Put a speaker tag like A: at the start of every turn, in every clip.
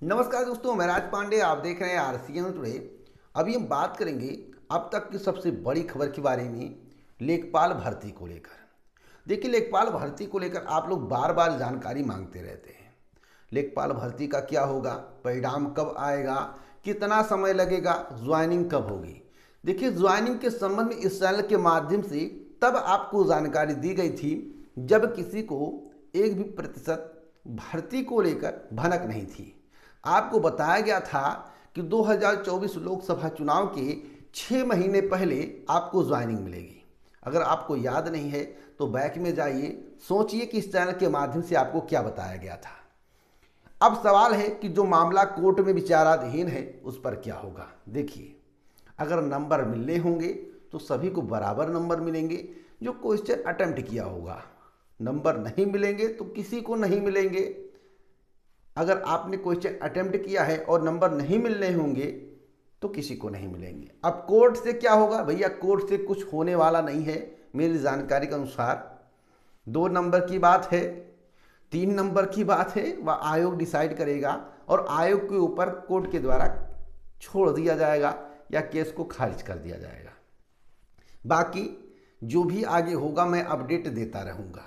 A: नमस्कार दोस्तों, मैं राज पांडे। आप देख रहे हैं आरसीएन टुडे। अभी हम बात करेंगे अब तक की सबसे बड़ी खबर के बारे में, लेखपाल भर्ती को लेकर। देखिए, लेखपाल भर्ती को लेकर आप लोग बार बार जानकारी मांगते रहते हैं। लेखपाल भर्ती का क्या होगा, परिणाम कब आएगा, कितना समय लगेगा, ज्वाइनिंग कब होगी। देखिए, ज्वाइनिंग के संबंध में इस चैनल के माध्यम से तब आपको जानकारी दी गई थी जब किसी को एक भी प्रतिशत भर्ती को लेकर भनक नहीं थी। आपको बताया गया था कि 2024 लोकसभा चुनाव के 6 महीने पहले आपको ज्वाइनिंग मिलेगी। अगर आपको याद नहीं है तो बैक में जाइए, सोचिए कि इस चैनल के माध्यम से आपको क्या बताया गया था। अब सवाल है कि जो मामला कोर्ट में विचाराधीन है उस पर क्या होगा। देखिए, अगर नंबर मिलने होंगे तो सभी को बराबर नंबर मिलेंगे जो क्वेश्चन अटेम्प्ट किया होगा। नंबर नहीं मिलेंगे तो किसी को नहीं मिलेंगे। अगर आपने क्वेश्चन अटेम्प्ट किया है और नंबर नहीं मिलने होंगे तो किसी को नहीं मिलेंगे। अब कोर्ट से क्या होगा भैया, कोर्ट से कुछ होने वाला नहीं है। मेरी जानकारी के अनुसार 2 नंबर की बात है, 3 नंबर की बात है, वह आयोग डिसाइड करेगा और आयोग के ऊपर कोर्ट के द्वारा छोड़ दिया जाएगा या केस को खारिज कर दिया जाएगा। बाकी जो भी आगे होगा मैं अपडेट देता रहूँगा।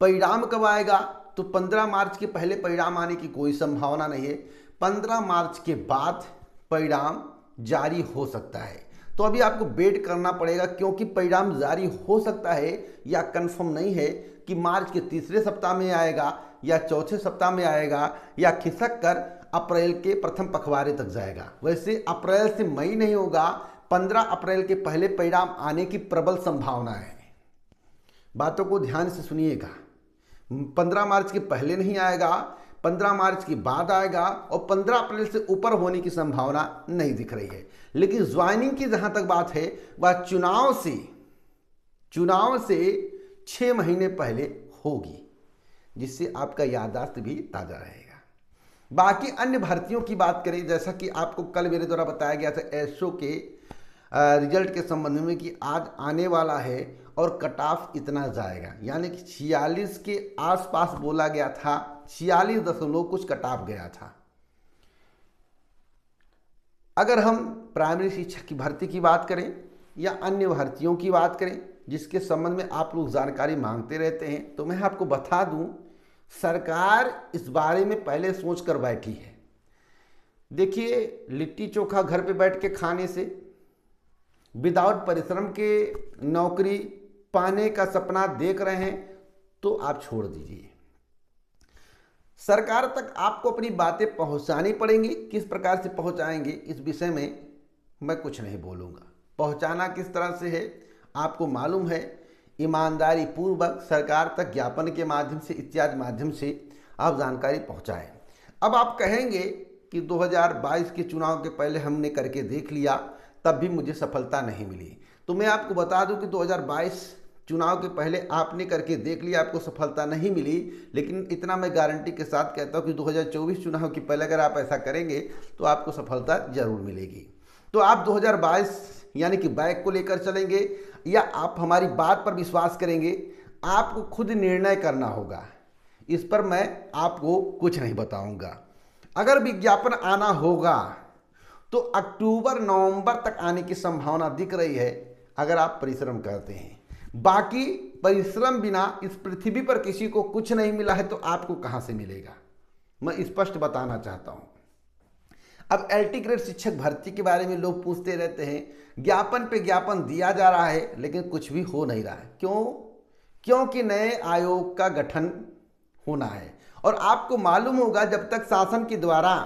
A: परिणाम कब आएगा तो 15 मार्च के पहले परिणाम आने की कोई संभावना नहीं है। 15 मार्च के बाद परिणाम जारी हो सकता है। तो अभी आपको वेट करना पड़ेगा, क्योंकि परिणाम जारी हो सकता है या कंफर्म नहीं है कि मार्च के तीसरे सप्ताह में आएगा या चौथे सप्ताह में आएगा या खिसक कर अप्रैल के प्रथम पखवाड़े तक जाएगा। वैसे अप्रैल से मई नहीं होगा, 15 अप्रैल के पहले परिणाम आने की प्रबल संभावना है। बातों को ध्यान से सुनिएगा। 15 मार्च के पहले नहीं आएगा, 15 मार्च के बाद आएगा और 15 अप्रैल से ऊपर होने की संभावना नहीं दिख रही है। लेकिन ज्वाइनिंग की जहां तक बात है वह चुनाव से 6 महीने पहले होगी, जिससे आपका याददाश्त भी ताज़ा रहेगा। बाकी अन्य भर्तियों की बात करें, जैसा कि आपको कल मेरे द्वारा बताया गया था एसओ के रिजल्ट के संबंध में कि आज आने वाला है और कट ऑफ इतना जाएगा, यानी कि 46 के आसपास बोला गया था, 46 दशमलव कुछ कट ऑफ गया था। अगर हम प्राइमरी शिक्षक की भर्ती की बात करें या अन्य भर्तियों की बात करें जिसके संबंध में आप लोग जानकारी मांगते रहते हैं, तो मैं आपको बता दूं, सरकार इस बारे में पहले सोच कर बैठी है। देखिए, लिट्टी चोखा घर पे बैठ के खाने से, विदाउट परिश्रम के नौकरी पाने का सपना देख रहे हैं तो आप छोड़ दीजिए। सरकार तक आपको अपनी बातें पहुंचानी पड़ेंगी। किस प्रकार से पहुंचाएंगे इस विषय में मैं कुछ नहीं बोलूँगा। पहुंचाना किस तरह से है आपको मालूम है। ईमानदारी पूर्वक सरकार तक ज्ञापन के माध्यम से, इत्यादि माध्यम से आप जानकारी पहुंचाएं। अब आप कहेंगे कि 2022 के चुनाव के पहले हमने करके देख लिया, तब भी मुझे सफलता नहीं मिली। तो मैं आपको बता दूं कि 2022 चुनाव के पहले आपने करके देख लिया, आपको सफलता नहीं मिली, लेकिन इतना मैं गारंटी के साथ कहता हूं कि 2024 चुनाव के पहले अगर आप ऐसा करेंगे तो आपको सफलता जरूर मिलेगी। तो आप 2022 यानी कि बैक को लेकर चलेंगे या आप हमारी बात पर विश्वास करेंगे, आपको खुद निर्णय करना होगा। इस पर मैं आपको कुछ नहीं बताऊंगा। अगर विज्ञापन आना होगा तो अक्टूबर नवंबर तक आने की संभावना दिख रही है, अगर आप परिश्रम करते हैं। बाकी परिश्रम बिना इस पृथ्वी पर किसी को कुछ नहीं मिला है, तो आपको कहां से मिलेगा, मैं स्पष्ट बताना चाहता हूं। अब एलटी ग्रेड शिक्षक भर्ती के बारे में लोग पूछते रहते हैं। ज्ञापन पे ज्ञापन दिया जा रहा है लेकिन कुछ भी हो नहीं रहा है। क्यों? क्योंकि नए आयोग का गठन होना है और आपको मालूम होगा जब तक शासन के द्वारा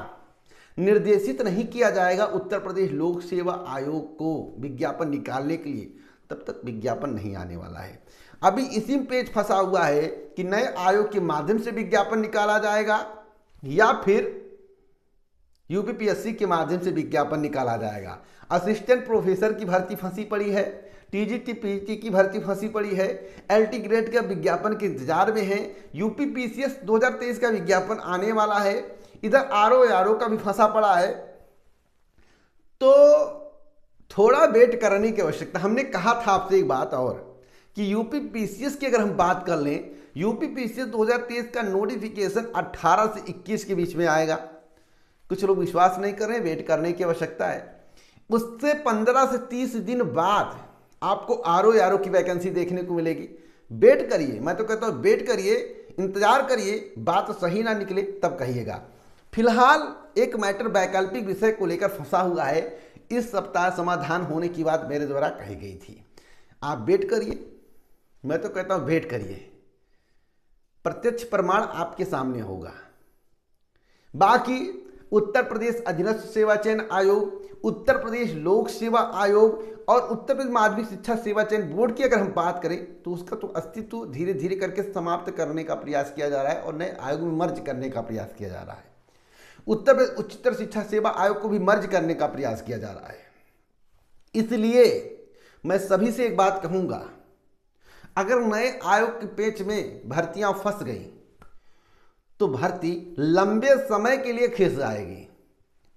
A: निर्देशित नहीं किया जाएगा उत्तर प्रदेश लोक सेवा आयोग को विज्ञापन निकालने के लिए, तब तक विज्ञापन नहीं आने वाला है। अभी इसी में पेच फंसा हुआ है कि नए आयोग के माध्यम से विज्ञापन निकाला जाएगा या फिर यूपीपीएससी के माध्यम से विज्ञापन निकाला जाएगा। असिस्टेंट प्रोफेसर की भर्ती फंसी पड़ी है, टीजीटी पीजी की भर्ती फंसी पड़ी है, एलटी ग्रेड का विज्ञापन के इंतजार में है, यूपीपीसीएस 2023 का विज्ञापन आने वाला है, इधर आरओ का भी फंसा पड़ा है। तो थोड़ा वेट करने की आवश्यकता। हमने कहा था आपसे एक बात और कि यूपीपीसीएस की अगर हम बात कर लें, यूपीपीसीएस 2023 का नोटिफिकेशन 18 से 21 के बीच में आएगा। कुछ लोग विश्वास नहीं कर रहे हैं, वेट करने की आवश्यकता है। उससे 15 से 30 दिन बाद आपको RO की वैकेंसी देखने को मिलेगी। वेट करिए, मैं तो कहता हूँ वेट करिए, इंतजार करिए, बात सही ना निकले तब कहिएगा। फिलहाल एक मैटर वैकल्पिक विषय को लेकर फंसा हुआ है, इस सप्ताह समाधान होने की बात मेरे द्वारा कही गई थी। आप वेट करिए, मैं तो कहता हूँ वेट करिए, प्रत्यक्ष प्रमाण आपके सामने होगा। बाकी उत्तर प्रदेश अधीनस्थ सेवा चयन आयोग, उत्तर प्रदेश लोक सेवा आयोग और उत्तर प्रदेश माध्यमिक शिक्षा सेवा चयन बोर्ड की अगर हम बात करें तो उसका तो अस्तित्व धीरे धीरे करके समाप्त करने का प्रयास किया जा रहा है और नए आयोग में मर्ज करने का प्रयास किया जा रहा है। उत्तर प्रदेश उच्चतर शिक्षा सेवा आयोग को भी मर्ज करने का प्रयास किया जा रहा है। इसलिए मैं सभी से एक बात कहूंगा, अगर नए आयोग के पेच में भर्तियां फंस गई तो भर्ती लंबे समय के लिए खिंच जाएगी।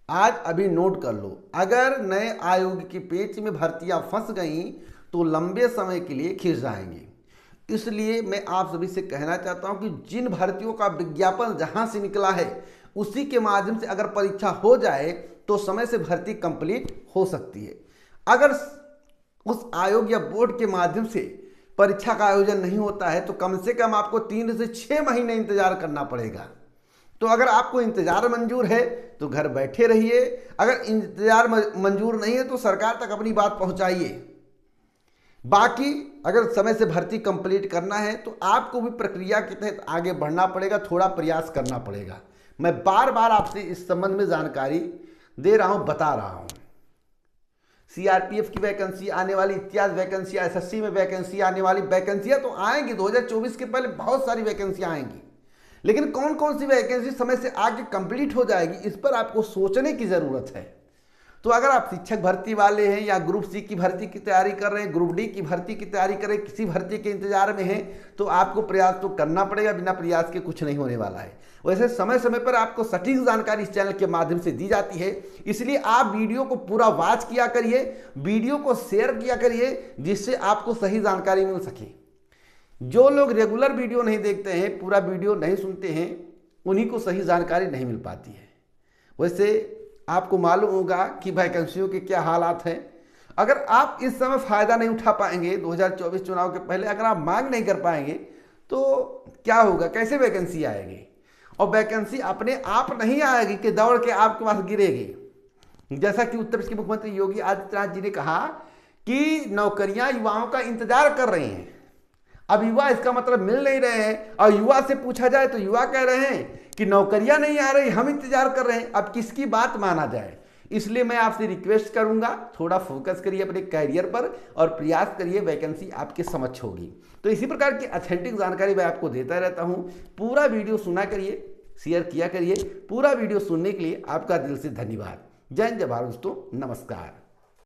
A: आज अभी नोट कर लो, अगर नए आयोग की पेच में भर्तियां फंस गई तो लंबे समय के लिए खिंच जाएंगी। इसलिए मैं आप सभी से कहना चाहता हूं कि जिन भर्तियों का विज्ञापन जहां से निकला है उसी के माध्यम से अगर परीक्षा हो जाए तो समय से भर्ती कंप्लीट हो सकती है। अगर उस आयोग या बोर्ड के माध्यम से परीक्षा का आयोजन नहीं होता है तो कम से कम आपको 3 से 6 महीने इंतजार करना पड़ेगा। तो अगर आपको इंतजार मंजूर है तो घर बैठे रहिए, अगर इंतजार मंजूर नहीं है तो सरकार तक अपनी बात पहुंचाइए। बाकी अगर समय से भर्ती कंप्लीट करना है तो आपको भी प्रक्रिया के तहत आगे बढ़ना पड़ेगा, थोड़ा प्रयास करना पड़ेगा। मैं बार बार आपसे इस संबंध में जानकारी दे रहा हूं, बता रहा हूं। CRPF की वैकेंसी आने वाली, इतिहास वैकेंसी, SSC में वैकेंसी आने वाली, वैकेंसियां तो आएंगी 2024 के पहले बहुत सारी वैकेंसियां आएंगी, लेकिन कौन कौन सी वैकेंसी समय से आगे कंप्लीट हो जाएगी इस पर आपको सोचने की जरूरत है। तो अगर आप शिक्षक भर्ती वाले हैं या ग्रुप C की भर्ती की तैयारी कर रहे हैं, ग्रुप D की भर्ती की तैयारी कर रहे हैं, किसी भर्ती के इंतजार में हैं, तो आपको प्रयास तो करना पड़ेगा, बिना प्रयास के कुछ नहीं होने वाला है। वैसे समय समय पर आपको सटीक जानकारी इस चैनल के माध्यम से दी जाती है, इसलिए आप वीडियो को पूरा वॉच किया करिए, वीडियो को शेयर किया करिए, जिससे आपको सही जानकारी मिल सके। जो लोग रेगुलर वीडियो नहीं देखते हैं, पूरा वीडियो नहीं सुनते हैं, उन्हीं को सही जानकारी नहीं मिल पाती है। वैसे आपको मालूम होगा कि वैकेंसियों के क्या हालात हैं। अगर आप इस समय फ़ायदा नहीं उठा पाएंगे 2024 चुनाव के पहले, अगर आप मांग नहीं कर पाएंगे तो क्या होगा, कैसे वैकेंसी आएगी? और वैकेंसी अपने आप नहीं आएगी कि दौड़ के आपके पास गिरेगी। जैसा कि उत्तर प्रदेश के मुख्यमंत्री योगी आदित्यनाथ जी ने कहा कि नौकरियां युवाओं का इंतजार कर रही हैं। अब युवा इसका मतलब मिल नहीं रहे हैं, और युवा से पूछा जाए तो युवा कह रहे हैं कि नौकरियां नहीं आ रही, हम इंतजार कर रहे हैं। अब किसकी बात माना जाए? इसलिए मैं आपसे रिक्वेस्ट करूंगा, थोड़ा फोकस करिए अपने कैरियर पर और प्रयास करिए, वैकेंसी आपके समक्ष होगी। तो इसी प्रकार की ऑथेंटिक जानकारी मैं आपको देता रहता हूं। पूरा वीडियो सुना करिए, शेयर किया करिए। पूरा वीडियो सुनने के लिए आपका दिल से धन्यवाद। जय हिंद, जय भारत दोस्तों, नमस्कार।